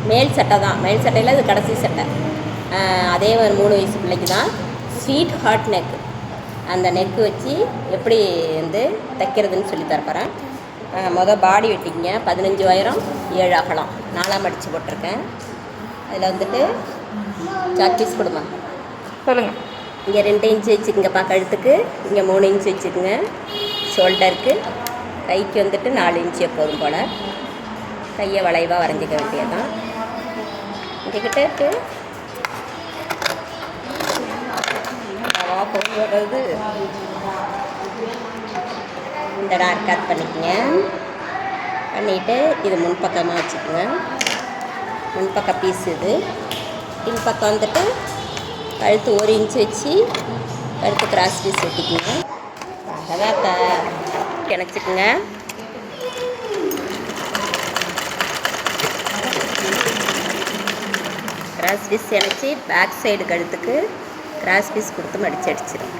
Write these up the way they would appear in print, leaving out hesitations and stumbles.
மேல் சட்டை தான், மேல் சட்டையில் இது கடைசி சட்டை. அதே ஒரு 3 வயசு பிள்ளைக்கு தான் ஸ்வீட் ஹார்ட் நெக்கு. அந்த நெக்கு வச்சு எப்படி வந்து தைக்கிறதுன்னு சொல்லி தரப்போகிறேன். பாடி வெட்டிங்க 15 உயரம் 7 அகலம் 4ஆம் மடித்து போட்டிருக்கேன். அதில் வந்துட்டு சாக் பீஸ் கொடுமா சொல்லுங்கள். இங்கே 2 இன்ச்சு வச்சுக்கோங்கப்பா கழுத்துக்கு, இங்கே 3 இன்ச்சு வச்சுக்கோங்க ஷோல்டருக்கு. கைக்கு வந்துட்டு 4 இன்ச்சு எப்போதும் போல். கையை வளைவாக வரைஞ்சிக்க வேண்டியதான். இங்கிட்ட போடுறது இந்த டார்க் கட் பண்ணிக்கோங்க. பண்ணிவிட்டு இது முன்பக்கமாக வச்சுக்கோங்க. முன்பக்க பீஸ் இது. பின்பக்கம் வந்துட்டு கழுத்து 1 இன்ச்சு வச்சு கழுத்து கிராஸ் பீஸ் வெட்டிக்குங்க. அதான் கிணச்சிக்குங்க. கிராஸ் பீஸ் இணைச்சி பேக் சைடு கழுத்துக்கு கிராஸ் பீஸ் கொடுத்து மடித்து அடிச்சிடும்.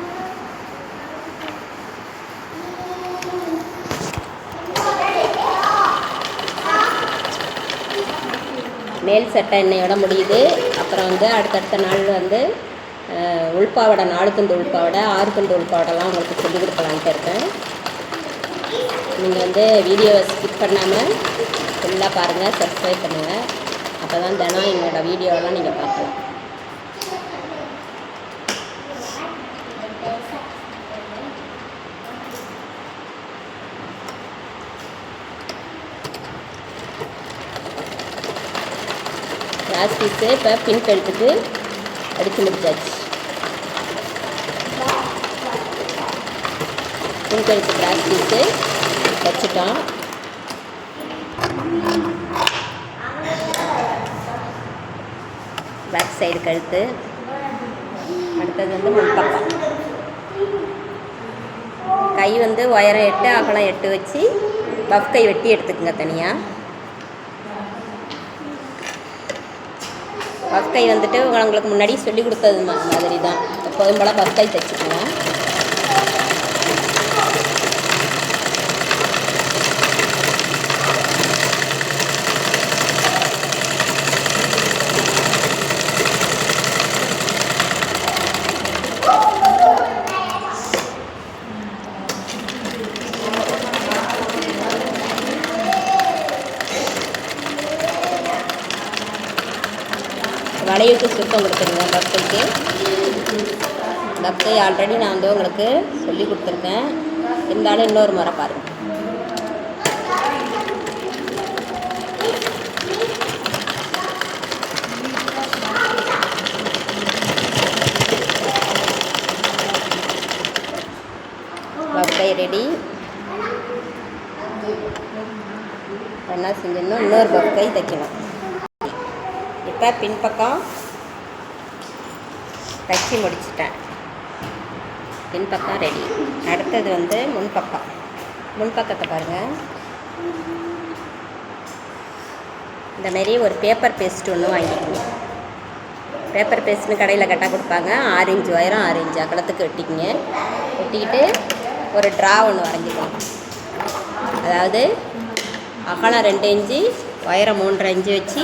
மேல் சட்டை இன்னையோட முடியுது. அப்புறம் வந்து அடுத்தடுத்த நாள் வந்து உள்பாவடை 4 துண்டு உள்பாவடை 6 துண்டு உள்பாவடைலாம் உங்களுக்கு சொல்லிக் கொடுக்கலான்ட்டு இருக்கேன். நீங்கள் வந்து வீடியோவை ஸ்கிப் பண்ணாமல் ஃபுல்லாக பாருங்கள், சப்ஸ்கிரைப் பண்ணுங்கள். அப்போ தான் தினம் என்னோடய வீடியோவெல்லாம் நீங்கள் பார்க்கலாம். கிராஸ் பீஸு இப்போ பின் கழுத்துக்கு அடித்து முடிச்சாச்சு. பின் கழுத்து கிராஸ் பீஸு வச்சுட்டோம். பேக் சைடு கழுத்து. அடுத்தது வந்து முன்பக்கம். கை வந்து உயரம் 8 அகலம் 8 வச்சு பஃப் கை வெட்டி எடுத்துக்குங்க தனியாக. பஃப் கை வந்துட்டு உங்களுக்கு முன்னாடி சொல்லி கொடுத்தது மாதிரி தான். எப்போதும் போல் பஃப் கை தைச்சிக்கலாம். வளைவுக்கு சுத்தம் கொடுத்துருங்க. பஃப்கைக்கு பஃப்கை ஆல்ரெடி நான் வந்து உங்களுக்கு சொல்லி கொடுத்துருக்கேன். இருந்தாலும் இன்னொரு முறை பாருங்கள். பஃப்கை ரெடி. என்ன செஞ்சிடணும், இன்னொரு பஃப்கை தைக்கணும். இப்போ பின்பக்கம் தைச்சி முடிச்சிட்டேன். பின்பக்கம் ரெடி. அடுத்தது வந்து முன்பக்கம். முன்பக்கத்தை பாருங்கள். இந்தமாரி ஒரு பேப்பர் பேஸ்ட் ஒன்று வாங்கிக்கோங்க. பேப்பர் பேஸ்ட்னு கடையில் கட்டாக கொடுப்பாங்க. 6 இன்ச்சு உயரம் 6 இன்ச்சு அகலத்துக்கு வெட்டிக்கிங்க. வெட்டிக்கிட்டு ஒரு ட்ரா ஒன்று வரைஞ்சிக்கணும். அதாவது அகலம் 2 இன்ச்சு உயரம் 3.5 இன்ச்சு வச்சு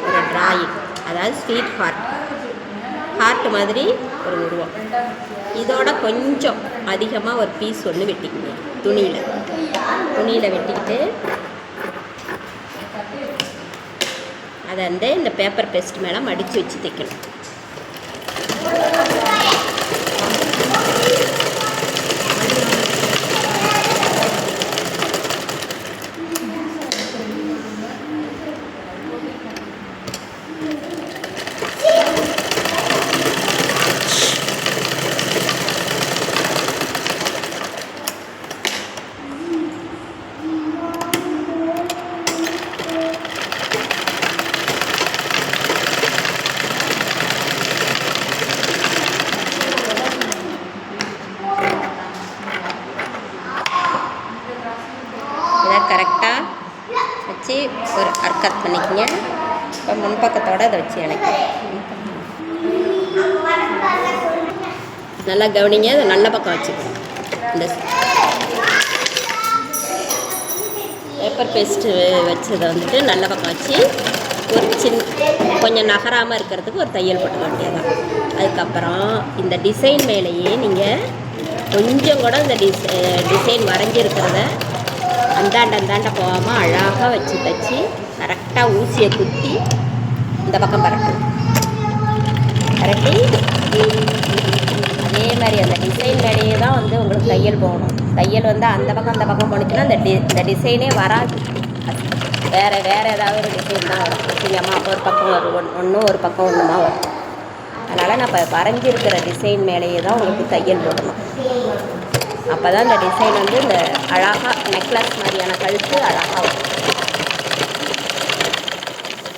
ஒரு ட்ராயிங், அதாவது ஸ்வீட் ஹார்ட் மாதிரி ஒரு உருவம். இதோட கொஞ்சம் அதிகமாக ஒரு பீஸ் ஒன்று வெட்டிக்கங்க. துணியில் வெட்டிக்கிட்டு அதை வந்து இந்த பேப்பர் பேஸ்ட் மேலே மடித்து வச்சு தைக்கணும். கரெக்டாக வச்சு ஒரு அர்க்கத் பண்ணிக்கங்க. இப்போ முன்பக்கத்தோடு அதை வச்சு இணைக்கணும். நல்லா கவனிங்க. அதை நல்ல பக்கம் வச்சுக்கணும். இந்த பேப்பர் பேஸ்ட்டு வச்சதை வந்துட்டு நல்ல பக்கம் வச்சு ஒரு கொஞ்சம் நகராமல் இருக்கிறதுக்கு ஒரு தையல் போட்டுக்க வேண்டியதான். அதுக்கப்புறம் இந்த டிசைன் மேலேயே நீங்கள் கொஞ்சம் கூட இந்த டிசைன் வரைஞ்சிருக்கிறத அந்தாண்ட போகாமல் அழகாக வச்சு தைச்சி கரெக்டாக ஊசியை குத்தி இந்த பக்கம் பரட்டணும். பரட்டி அதே மாதிரி அந்த டிசைன் மேலேயே தான் வந்து உங்களுக்கு தையல் போகணும். தையல் வந்து அந்த பக்கம் போணுச்சுன்னா இந்த டிசைனே வராது. வேறு ஏதாவது ஒரு டிசைன் தான் வரும். முக்கியமாக ஒரு பக்கம் ஒரு பக்கம் ஒன்றுமா வரும். அதனால் நான் இப்போ வரைஞ்சிருக்கிற டிசைன் மேலேயே தான் உங்களுக்கு தையல் போடணும். அப்போ தான் இந்த டிசைன் வந்து இந்த அழகாக நெக்லஸ் மாதிரியான கழுத்து அழகாக வரும்.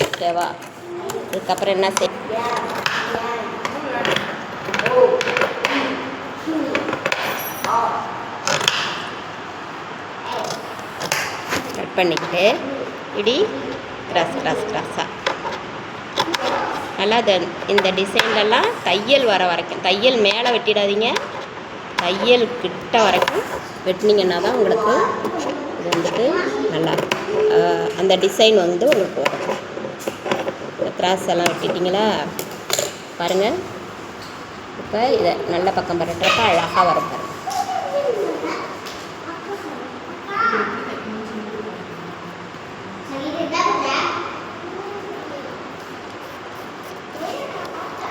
ஓகேவா? அதுக்கப்புறம் என்ன கட் பண்ணிக்கிட்டு இப்படி கிராஸாக நல்லா இந்த டிசைன்லலாம் தையல் வர வரைக்கும், தையல் மேலே வெட்டிடாதீங்க, தையல் கிட்ட வரைக்கும் வெட்டினீங்கன்னா தான் உங்களுக்கு இது வந்துட்டு நல்லாயிருக்கும். அந்த டிசைன் வந்து உங்களுக்கு வரும். இந்த கிராஸ் எல்லாம் வெட்டிட்டிங்களா பாருங்கள். இப்போ இதை நல்ல பக்கம் பரட்டுறப்ப அழகாக வரும் பாருங்கள்.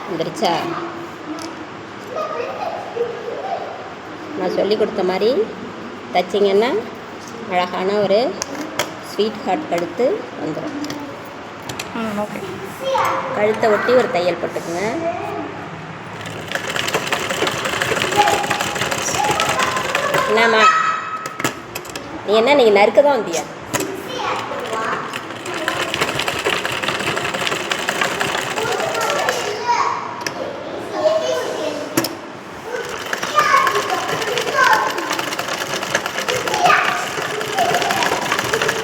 வந்துருச்சா? நான் சொல்லி கொடுத்த மாதிரி தைச்சிங்கன்னா அழகான ஒரு ஸ்வீட் ஹார்ட் கழுத்து வந்துடும். ஓகே. கழுத்தை ஒட்டி ஒரு தையல் போட்டுக்குங்க. என்னம்மா நீ என்ன நீங்கள் நறுக்க தான் வந்தியா?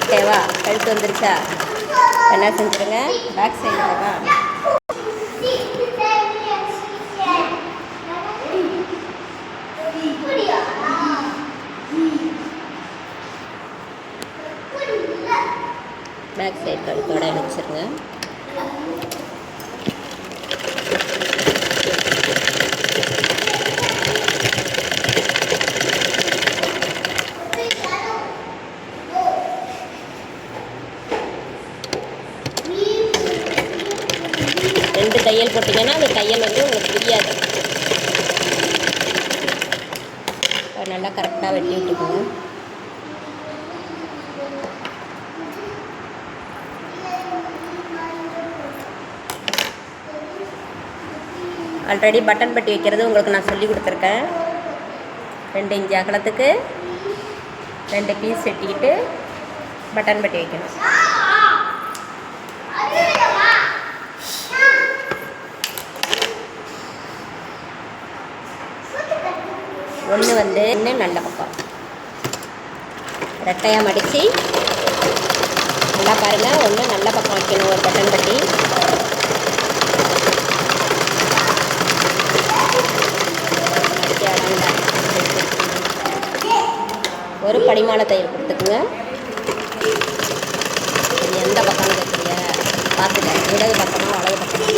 ஓகேவா? கழுத்து வந்துருச்சா? என்ன செஞ்சுருங்க, பேக் சைடுவா பேக் சைடு கழுத்தோட இணைச்சிருங்க. ரெண்டு தையல் போட்டிங்கன்னா அந்த தையல் வந்து உங்களுக்கு தெரியாது. நல்லா கரெக்டாக வெட்டி விட்டுக்கோங்க. ஆல்ரெடி பட்டன் பட்டி வைக்கிறது உங்களுக்கு நான் சொல்லி கொடுத்துருக்கேன். 2 இன்ச் அகலத்துக்கு 2 பீஸ் வெட்டிக்கிட்டு பட்டன் பட்டி வைக்கணும். ஒன்று வந்து இன்னும் நல்ல பக்கம் ரெட்டையாக மடித்து நல்லா பாருங்கள். ஒன்று நல்ல பக்கம் வைக்கணும் ஒரு பட்டன் பட்டி. ஒரு படிமான தையல் கொடுத்துக்குங்க. எந்த பக்கம் வைக்கிறீங்க பார்த்துக்க, இடது பக்கமா வலது பக்கமா.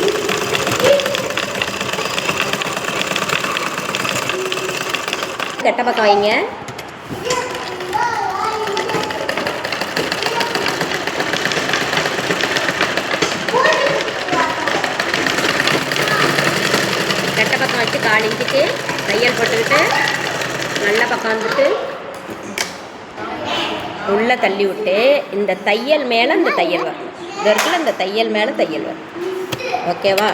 கெட்ட பக்கம் வைங்க. கெட்ட பக்கம் வச்சு 4 இன்ச்சுக்கு தையல் போட்டுக்கிட்டு நல்ல பக்கம் வந்துட்டு உள்ளே தள்ளி விட்டு இந்த தையல் மேலே இந்த தையல் வரும். இது இருக்குல்ல, இந்த தையல் மேலே தையல் வரும். ஓகேவா?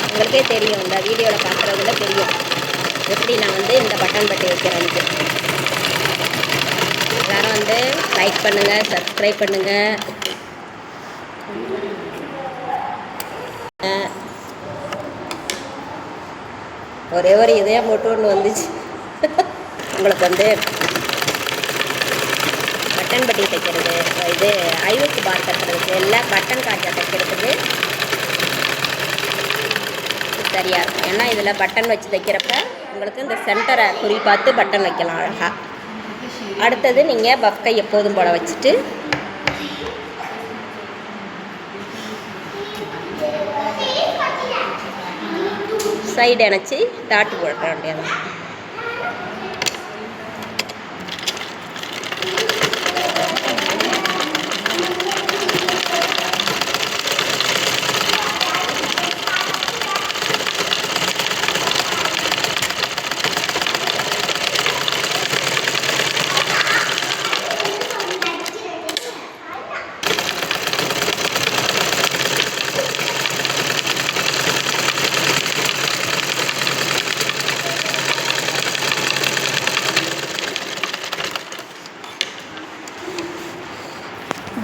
உங்களுக்கே தெரியும், இந்த வீடியோவில் பார்க்குறவங்கள தெரியும் எப்படி நான் வந்து இந்த பட்டன் பட்டி வைக்கிறேன்ட்டு. எல்லோரும் வந்து லைக் பண்ணுங்கள், சப்ஸ்கிரைப் பண்ணுங்கள். ஒரே ஒரு இதயம் போட்டு ஒன்று வந்துச்சு. உங்களுக்கு வந்து பட்டன் பட்டி தைக்கிறது, இது ஐவுக்கு பார் தைக்கிறதுக்கு, எல்லாம் பட்டன் காஜா தைக்கிறதுக்கு சரியாக இருக்கும். ஏன்னா இதில் பட்டன் வச்சு தைக்கிறப்ப உங்களுக்கு இந்த சென்டரை குறி பார்த்து பட்டன் வைக்கலாம் அழகாக. அடுத்தது நீங்கள் பஃப் கை எப்போதும் போல வச்சுட்டு சைடு இணைச்சி டாட்டு போட வேண்டியதான்.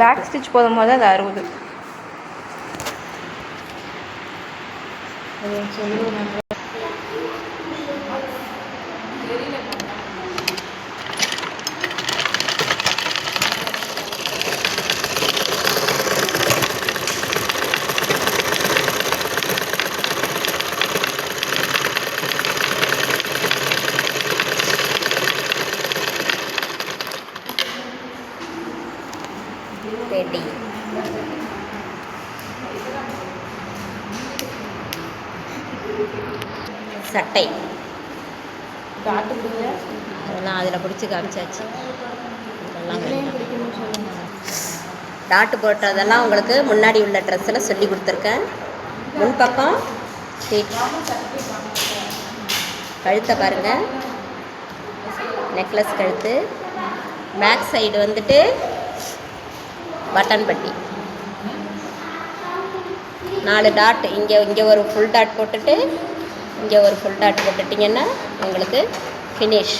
பேக் ஸ்டிச் போடும்போது அது 60. ரெடி. சட்டை அதெல்லாம் அதில் பிடிச்சி காமிச்சாச்சு. இதெல்லாம் டாட்டு போட்டதெல்லாம் உங்களுக்கு முன்னாடி உள்ள ட்ரெஸ்ஸில் சொல்லி கொடுத்துருக்கேன். முன்பக்கம் கழுத்தை பாருங்கள், நெக்லஸ் கழுத்து. பேக் சைடு வந்துட்டு பட்டன் பட்டி 4 டாட். இங்கே ஒரு ஃபுல் டாட் போட்டுட்டு இங்கே ஒரு ஃபுல் டாட் போட்டுட்டிங்கன்னா உங்களுக்கு ஃபினிஷ்.